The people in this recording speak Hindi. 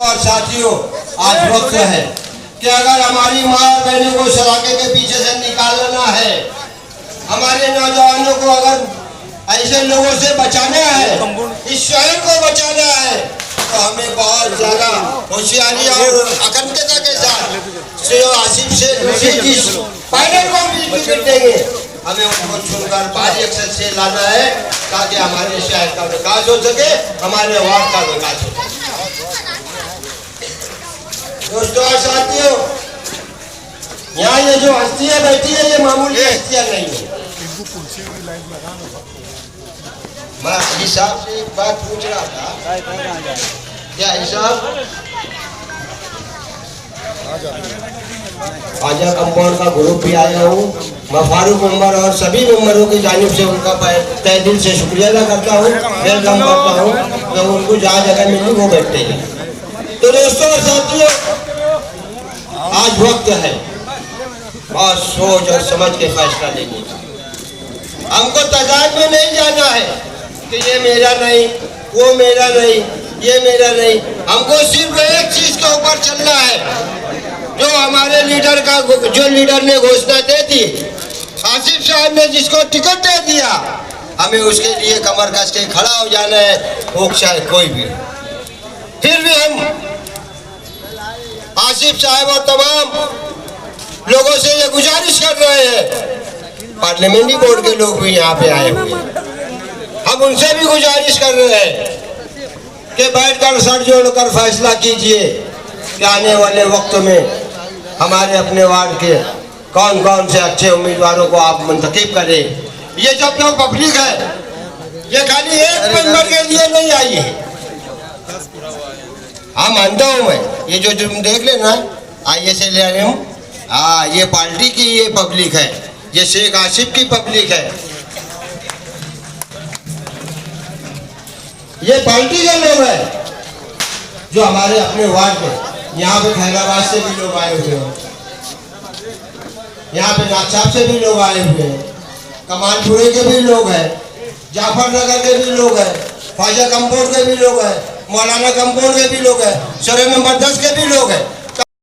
और साथियों, आज वक्त है कि अगर हमारी माँ और बहनों को सलाखे के पीछे से निकालना है, हमारे नौजवानों को अगर ऐसे लोगों से बचाना है, इस शहर को बचाना है, तो हमें बहुत ज्यादा होशियारी और अखंडता के साथ आसिफ से फाइनल को भी टिकट देंगे। हमें उनको चुनकर भारी अक्षर से लाना है ताकि हमारे शहर का विकास हो सके, हमारे वार्ड का विकास हो सके। दोस्तों और साथियों, यहाँ ये जो हस्तियाँ बैठी है, ये मामूली हस्तियाँ नहीं है। मैं हिसाब से एक बात पूछ रहा था, क्या हिसाब? आजा कंपाउंड का ग्रुप भी आया हूँ। मैं फारूक मेंबर और सभी मेंबरों की जानिब से उनका तहे दिल से शुक्रिया अदा करता हूँ, वेलकम करता हूँ। तो उनको जहाँ जगह मिली वो बैठते हैं। तो दोस्तों और साथियों, आज वक्त है और सोच और समझ के फैसला लेने का। हमको तजाद में नहीं जाना है कि ये मेरा नहीं, वो मेरा नहीं, ये मेरा नहीं। हमको सिर्फ एक चीज के ऊपर चलना है, जो हमारे लीडर का, जो लीडर ने घोषणा दे दी, आसिफ साहब ने जिसको टिकट दे दिया, हमें उसके लिए कमर कस के खड़ा हो जाना है, वो चाहे कोई भी। फिर भी हम आसिफ साहब और तमाम लोगों से ये गुजारिश कर रहे हैं, पार्लियामेंट्री बोर्ड के लोग भी यहाँ पे आए हुए हैं, हम उनसे भी गुजारिश कर रहे हैं कि बैठकर सर जोड़कर फैसला कीजिए कि आने वाले वक्त में हमारे अपने वार्ड के कौन कौन से अच्छे उम्मीदवारों को आप मुंतखब करें। ये जब लोग पब्लिक है, ये खाली एक मेंबर के लिए नहीं आई है। हाँ मानता हूँ मैं, ये जो तुम देख लेना आइए से ले रहे हम, हाँ ये पार्टी की ये पब्लिक है, ये शेख आसिफ की पब्लिक है, ये पार्टी के लोग हैं जो हमारे अपने वार्ड में, यहाँ पे खैराबाद से भी लोग आए हुए हैं, यहाँ पे नागसाब से भी लोग आए हुए हैं, कमालपुरे के भी लोग हैं, जाफरनगर के भी लोग हैं, ख्वाजा कंपाउंड के भी लोग हैं, मौलाना कंपाउंड के भी लोग हैं, शहर नंबर 10 के भी लोग हैं।